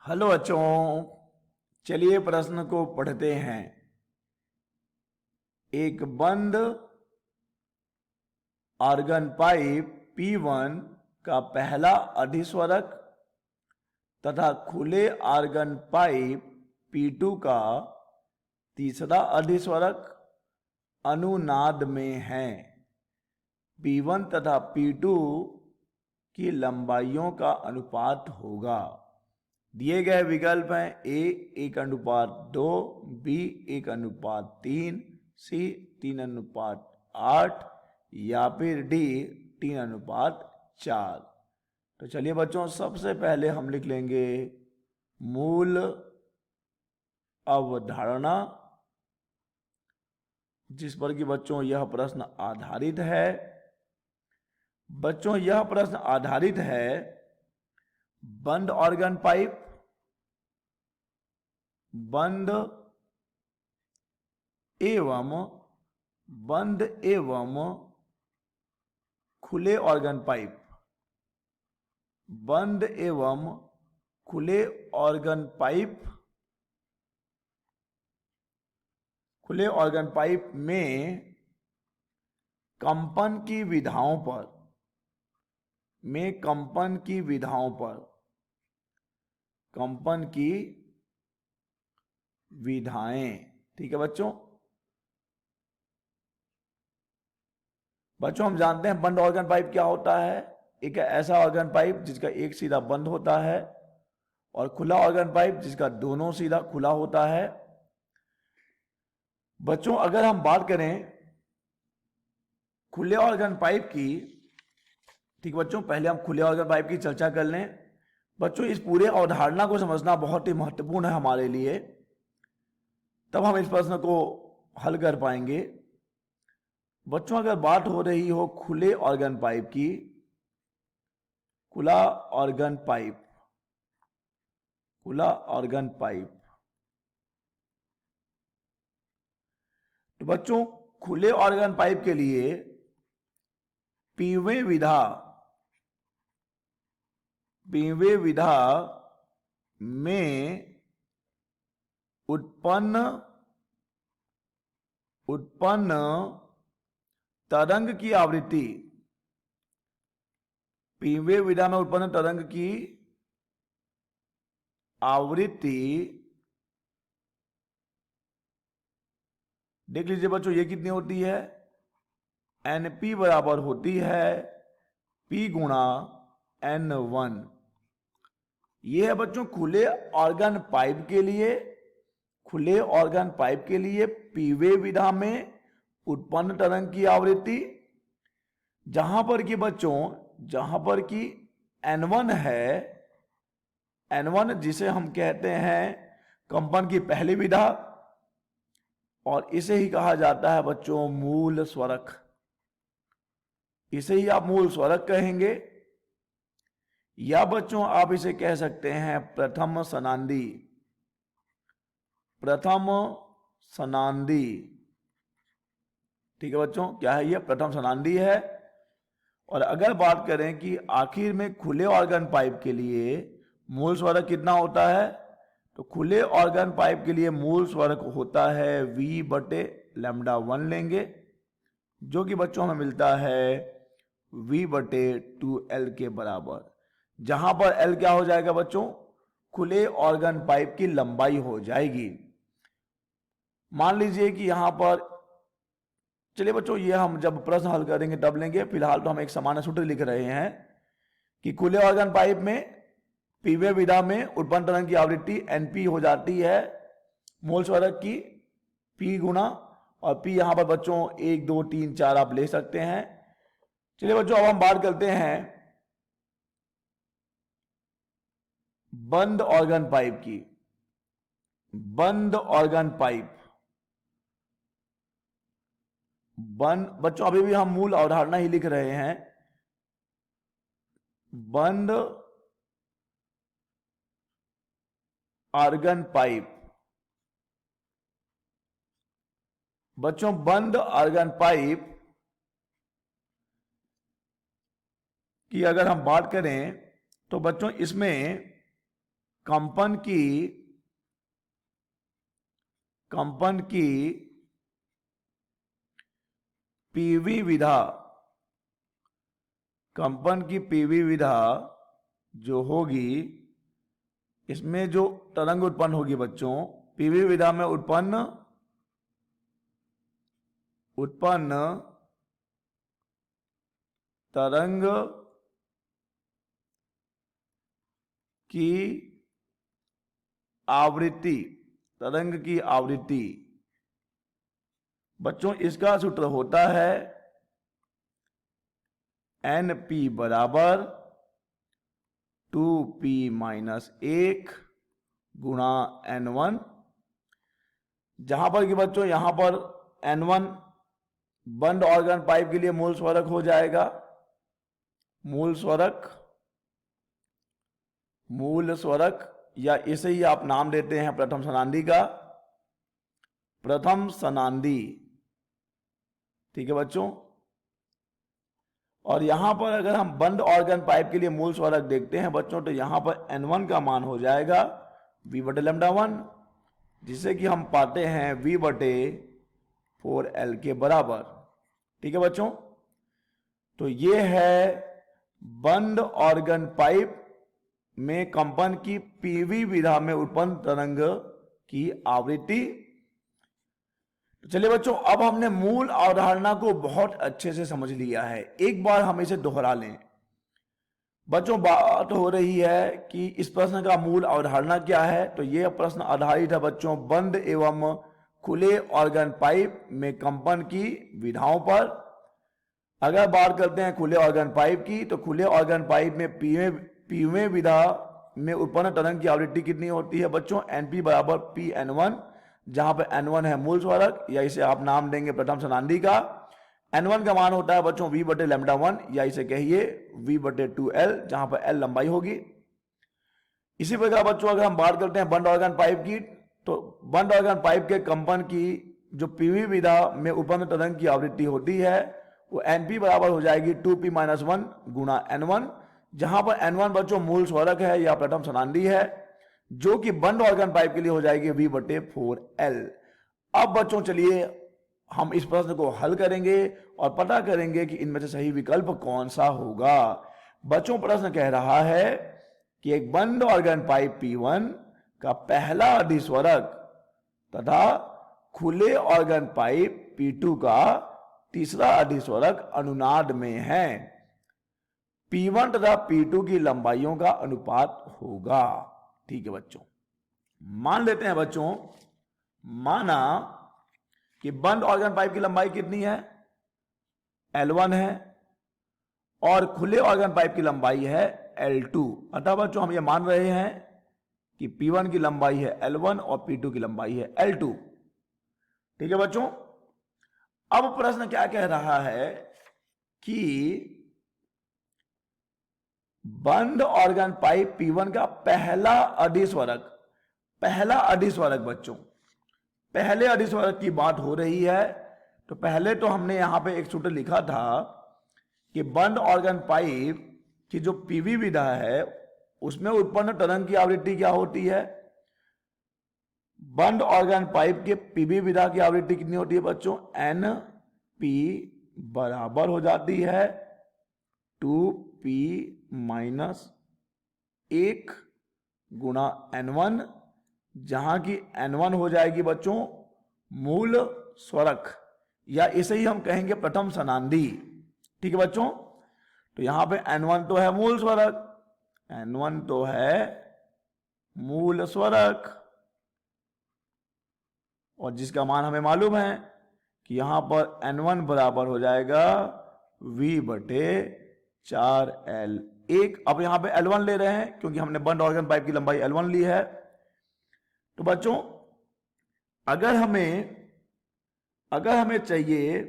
Hello बच्चों, चलिए प्रश्न को पढ़ते हैं। एक बंद ऑर्गन पाइप P1 का पहला अधिस्वरक तथा खुले ऑर्गन पाइप P2 का तीसरा अधिस्वरक अनुनाद में है। P1 तथा P2 की लंबाइयों का अनुपात होगा। दिए गए विकल्प हैं A 1:2, B 1:3, C 3:8 या फिर D 3:4। तो चलिए बच्चों, सबसे पहले हम लिख लेंगे मूल अवधारणा, जिस पर कि बच्चों यह प्रश्न आधारित है। बच्चों यह प्रश्न आधारित है बंद ऑर्गन पाइप, बंद एवं खुले ऑर्गन पाइप, बंद एवं खुले ऑर्गन पाइप, खुले ऑर्गन पाइप में कंपन की विधाओं पर, कंपन की विधाएं। ठीक है बच्चों। हम जानते हैं बंद ऑर्गन पाइप क्या होता है। एक ऐसा ऑर्गन पाइप जिसका एक सीधा बंद होता है और खुला ऑर्गन पाइप जिसका दोनों सीधा खुला होता है। बच्चों अगर हम बात करें खुले ऑर्गन पाइप की, ठीक बच्चों, पहले हम खुले ऑर्गन पाइप की चर्चा कर लें। बच्चों इस पूरे अवधारणा को समझना बहुत ही महत्वपूर्ण है हमारे लिए, तब हम इस प्रश्न को हल कर पाएंगे। बच्चों अगर बात हो रही हो खुले ऑर्गन पाइप की, खुला ऑर्गन पाइप, तो बच्चों खुले ऑर्गन पाइप के लिए पीवे विधा में उत्पन्न तरंग की आवृत्ति, पीवे विधा में उत्पन्न तरंग की आवृत्ति, देख लीजिए बच्चों ये कितनी होती है, NP बराबर होती है P गुणा N1। ये है बच्चों खुले ऑर्गन पाइप के लिए, पीवे विधा में उत्पन्न तरंग की आवृत्ति, जहां पर कि N1 है, N1 जिसे हम कहते हैं कंपन की पहली विधा, और इसे ही कहा जाता है बच्चों मूल स्वरक। इसे ही आप मूल स्वरक कहेंगे, या बच्चों आप इसे कह सकते हैं प्रथम सनांदी। ठीक है बच्चों, क्या है ये? प्रथम सनांदी है। और अगर बात करें कि आखिर में खुले ऑर्गन पाइप के लिए मूल स्वरक कितना होता है, तो खुले ऑर्गन पाइप के लिए मूल स्वरक होता है V/λ1 लेंगे, जो कि बच्चों हमें मिलता है V/2L के बराबर, जहां पर L क्या हो जाएगा बच्चों? खुले ऑर्गन पाइप की लंबाई हो जाएगी। मान लीजिए कि यहां पर, चलिए बच्चों ये हम जब प्रश्न हल करेंगे तब लेंगे, फिलहाल तो हम एक सामान्य सूत्र लिख रहे हैं कि खुले ऑर्गन पाइप में पीवे विधा में उत्पन्न तरंग की आवृत्ति NP हो जाती है मूल स्वरक की P गुना, और P यहां पर बच्चों 1 2 3 4 आप ले सकते हैं। चलिए बच्चों अब हम बात करते हैं बंद ऑर्गन पाइप की। बच्चों अभी भी हम मूल अवधारणा ही लिख रहे हैं। बंद ऑर्गन पाइप, बच्चों बंद ऑर्गन पाइप की अगर हम बात करें तो बच्चों इसमें कंपन की पीवी विधा, कंपन की पीवी विधा जो होगी, इसमें जो तरंग उत्पन्न होगी बच्चों, पीवी विधा में उत्पन्न तरंग की आवृत्ति, तरंग की आवृत्ति बच्चों, इसका सूत्र होता है NP बराबर 2P माइनस 1 गुणा N1, जहां पर कि बच्चों यहां पर N1 बंद ऑर्गन पाइप के लिए मूल स्वरक हो जाएगा, मूल स्वरक, या इसे ही आप नाम देते हैं प्रथम सनांदी का, प्रथम सनांदी। ठीक है बच्चों। और यहां पर अगर हम बंद ऑर्गन पाइप के लिए मूल स्वरक देखते हैं बच्चों, तो यहां पर N1 का मान हो जाएगा V बटे लैम्डा 1, जिसे कि हम पाते हैं V बटे 4L के बराबर। ठीक है बच्चों। तो ये है बंद ऑर्गन पाइप में कंपन की पीवी विधा में उत्पन्न तरंग की आवृत्ति। तो चलिए बच्चों, अब हमने मूल अवधारणा को बहुत अच्छे से समझ लिया है, एक बार हम इसे दोहरा लें। बच्चों बात हो रही है कि इस प्रश्न का मूल अवधारणा क्या है, तो यह प्रश्न आधारित है बच्चों बंद एवं खुले ऑर्गन पाइप में कंपन की विधाओं पर। अगर बात करते हैं खुले ऑर्गन पाइप की, तो खुले ऑर्गन पाइप में पीवे विधा में उत्पन्न तरंग की आवृत्ति कितनी होती है बच्चों? NP बराबर PN1, जहां पर N1 है मूल स्वरक, या इसे आप नाम देंगे प्रथम सनांदी का। N1 का मान होता है बच्चों V बटे लैम्डा 1, या इसे कहिए V बटे 2L, जहां पर L लंबाई होगी। इसी प्रकार बच्चों अगर हम बात करते हैं बंद ऑर्गन पाइप की, तो बंद ऑर्गन पाइप के कंपन की जो पीवी विधा में उत्पन्न तरंग की आवृत्ति होती है, वो NP बराबर हो जाएगी 2P माइनस 1 गुणा N1, जहां पर N1 बच्चों मूल स्वरक है या प्रथम सनांदी है, जो कि बंद ऑर्गन पाइप के लिए हो जाएगी V बटे 4L। अब बच्चों चलिए हम इस प्रश्न को हल करेंगे और पता करेंगे कि इनमें से सही विकल्प कौन सा होगा। बच्चों प्रश्न कह रहा है कि एक बंद ऑर्गन पाइप P1 का पहला अधिस्वरक तथा खुले ऑर्गन पाइप P2 का तीसरा अधिस्वरक अनुनाद में है। P1 तथा P2 की लंबाइयों का अनुपात होगा। ठीक है बच्चों, मान लेते हैं बच्चों, माना कि बंद ऑर्गन पाइप की लंबाई कितनी है? L1 है, और खुले ऑर्गन पाइप की लंबाई है L2। अतः बच्चों हम ये मान रहे हैं कि P1 की लंबाई है L1 और P2 की लंबाई है L2। ठीक है बच्चों। अब प्रश्न क्या कह रहा है कि बंद ऑर्गन पाइप P1 का पहला अधिस्वरक बच्चों, पहले अधिस्वरक की बात हो रही है। तो पहले तो हमने यहां पे एक सूत्र लिखा था कि बंद ऑर्गन पाइप की जो पीवी विधा है उसमें उत्पन्न तरंग की आवृत्ति क्या होती है? बंद ऑर्गन पाइप के पीवी विधा की आवृत्ति कितनी होती है बच्चों? NP बराबर हो जाती है 2P माइनस 1 गुणा N1, जहां की N1 हो जाएगी बच्चों मूल स्वरक, या इसे ही हम कहेंगे प्रथम सनांदी। ठीक है बच्चों। तो यहां पे N1 तो है मूल स्वरक, N1 तो है मूल स्वरक, और जिसका मान हमें मालूम है कि यहां पर N1 बराबर हो जाएगा V बटे 4L1। अब यहां पे L1 ले रहे हैं क्योंकि हमने बंद ऑर्गन पाइप की लंबाई L1 ली है। तो बच्चों अगर हमें चाहिए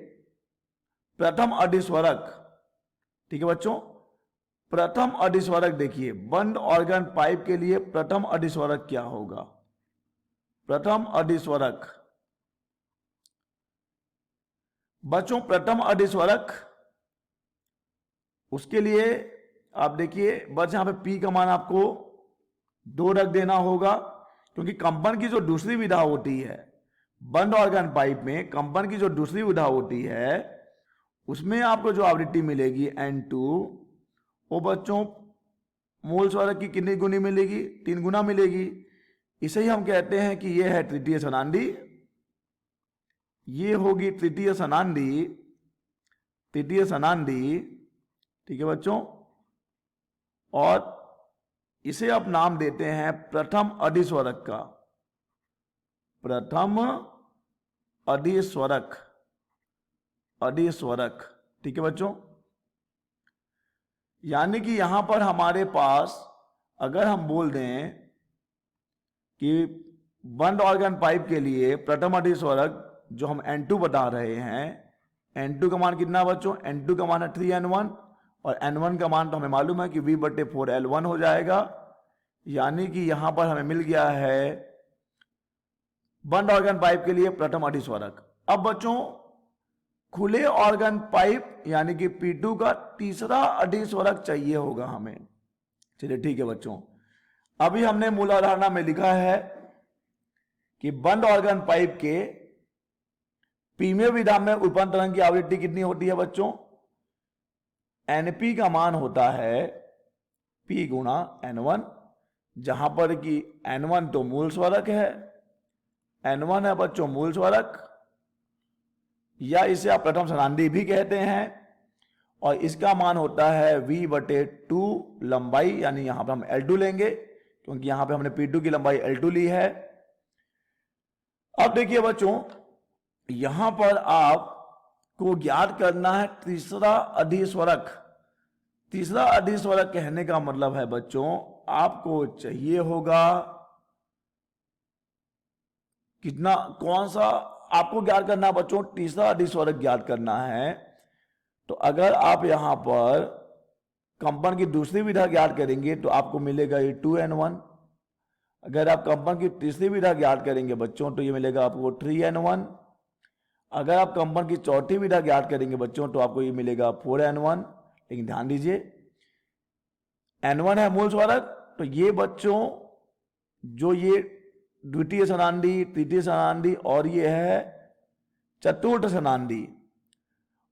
प्रथम अधिस्वरक, ठीक है बच्चों, प्रथम अधिस्वरक देखिए बंद ऑर्गन पाइप के लिए प्रथम अधिस्वरक क्या होगा? प्रथम अधिस्वरक बच्चों, प्रथम अधिस्वरक उसके लिए आप देखिए बस यहां पे P का मान आपको 2 रख देना होगा, क्योंकि कंपन की जो दूसरी विधा होती है बंद ऑर्गन पाइप में, कंपन की जो दूसरी विधा होती है उसमें आपको जो आवृत्ति मिलेगी N2, वो बच्चों मूल स्वर्ग की कितनी गुनी मिलेगी? 3 गुना मिलेगी। इसे ही हम कहते हैं कि यह है तृतीय सनांदी, ये होगी तृतीय सनांदी, तृतीय सनांदी, ठीक है बच्चों। और इसे आप नाम देते हैं प्रथम अधिस्वरक का, प्रथम अधिस्वरक, अधिस्वरक, ठीक है बच्चों। यानी कि यहां पर हमारे पास अगर हम बोल दें कि बंद ऑर्गन पाइप के लिए प्रथम अधिस्वरक जो हम N2 बता रहे हैं, N2 का मान कितना बच्चों? N2 का मान है 3N1 और N1 का मान तो हमें मालूम है कि V/4L1 हो जाएगा। यानी कि यहां पर हमें मिल गया है बंद ऑर्गन पाइप के लिए प्रथम अधिस्वरक। अब बच्चों खुले ऑर्गन पाइप यानी कि P2 का तीसरा अधिस्वरक चाहिए होगा हमें। चलिए ठीक है बच्चों, अभी हमने मूल अवधारणा में लिखा है कि बंद ऑर्गन पाइप के पीमे विधा में उत्पन्न तरंग की आवृत्ति कितनी होती है बच्चों? NP का मान होता है P गुणा N1, जहां पर कि N1 तो मूल स्वर्क है, N1 है बच्चों मूल स्वर्क, या इसे आप प्रथम सनांदी भी कहते हैं, और इसका मान होता है V/2 लंबाई, यानी यहां पर हम L2 लेंगे क्योंकि यहां पे हमने P2 की लंबाई L2 ली है। अब देखिए बच्चों, यहां पर आपको ज्ञात करना है तीसरा अधिस्वरक। तीसरा अधिस्वरक कहने का मतलब है बच्चों आपको चाहिए होगा कितना, कौन सा आपको ज्ञात करना है बच्चों? तीसरा अधिस्वरक ज्ञात करना है। तो अगर आप यहां पर कंपन की दूसरी विधा ज्ञात करेंगे तो आपको मिलेगा ये 2N1। अगर आप कंपन की तीसरी विधा ज्ञात करेंगे बच्चों तो ये मिलेगा आपको 3N1। अगर आप कंपन की चौथी विधा ज्ञात करेंगे बच्चों तो आपको ये मिलेगा 4N1। लेकिन ध्यान दीजिए N1 है मूल स्वर्क, तो ये बच्चों जो ये द्वितीय सनांदी, तृतीय सनांदी और ये है चतुर्थ सनांदी,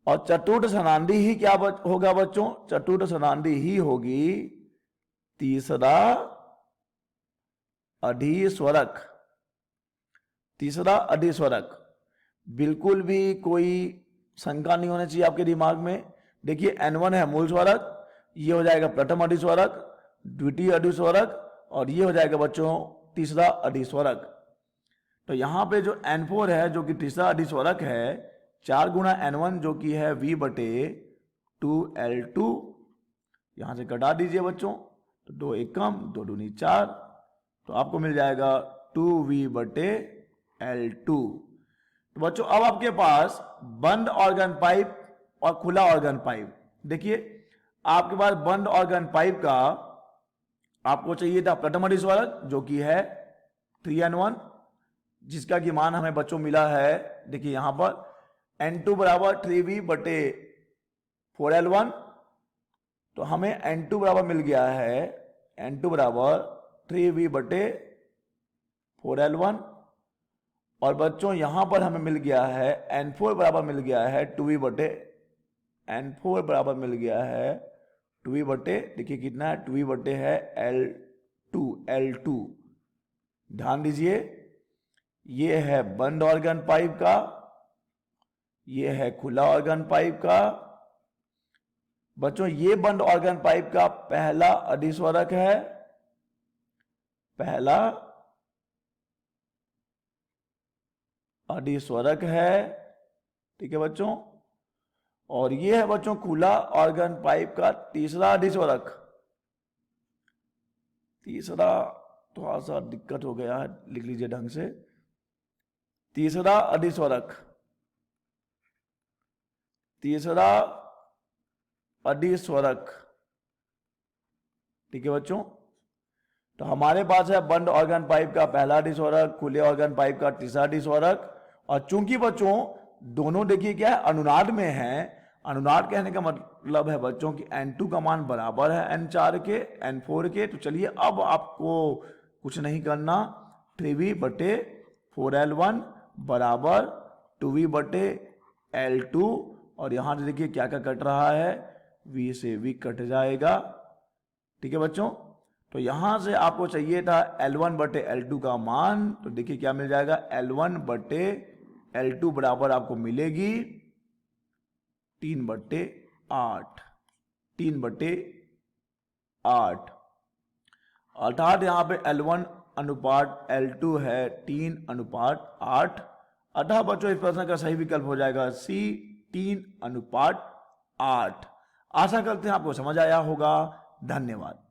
और चतुर्थ सनांदी ही क्या होगा बच्चों? चतुर्थ सनांदी ही होगी तीसरा अधिस्वरक। तीसरा अधिस्वरक, बिल्कुल भी कोई शंका नहीं होनी चाहिए आपके दिमाग में। देखिए N1 है मूल स्वर्क, ये हो जाएगा प्रथम अधिस्वरक, द्वितीय अधिस्वरक, और ये हो जाएगा बच्चों तीसरा अधिस्वरक। तो यहां पे जो N4 है जो कि तीसरा अधिस्वरक है, 4 गुणा N1 जो कि है V/2L2, यहां से घटा दीजिए बच्चों, तो 2 1 कम, 2 दूनी 4, तो आपको मिल जाएगा 2V/L2। तो बच्चों अब आपके पास बंद ऑर्गन पाइप और खुला ऑर्गन पाइप, देखिए आपके पास बंद ऑर्गन पाइप का आपको चाहिए था प्रथम अधिस्वरक जो कि है 3N1, जिसका कि मान हमें बच्चों मिला है, देखिए यहां पर N2 बराबर 3V/4L1, तो हमें N2 बराबर मिल गया है, N2 बराबर 3V/4L1, और बच्चों यहां पर हमें मिल गया है N4 बराबर मिल गया है 2V/N4 बराबर मिल गया है 2V/, देखिए कितना है 2V/ है L2। ध्यान दीजिए ये है बंद ऑर्गन पाइप का, ये है खुला ऑर्गन पाइप का। बच्चों ये बंद ऑर्गन पाइप का पहला अधिस्वरक है, पहला अधिस्वरक है, ठीक है बच्चों। और ये है बच्चों खुला ऑर्गन पाइप का तीसरा अधिस्वरक। तीसरा थोड़ा सा दिक्कत हो गया है, लिख लीजिए ढंग से, तीसरा अधिस्वरक, तीसरा अधिस्वरक, ठीक है बच्चों। तो हमारे पास है बंद ऑर्गन पाइप का पहला अधिस्वरक, खुले ऑर्गन पाइप का तीसरा अधिस्वरक, और चूंकि बच्चों दोनों देखिए क्या है अनुनाद में है, अनुनाद कहने का मतलब है बच्चों की n2 का मान बराबर है n4 के, n4 के। तो चलिए अब आपको कुछ नहीं करना, 3v बटे 4l1 बराबर 2v बटे l2, और यहां से देखिए क्या क्या कट रहा है, v से v कट जाएगा। ठीक है बच्चों, तो यहां से आपको चाहिए था L1 बटे L2 का मान, तो देखिए क्या मिल जाएगा, L1 बटे L2 बराबर आपको मिलेगी 3/8, 3/8, अर्थात यहां पे L1 अनुपात L2 है 3/8। अतः बच्चों इस प्रश्न का सही विकल्प हो जाएगा C, 3/8। आशा करते हैं आपको समझ आया होगा। धन्यवाद।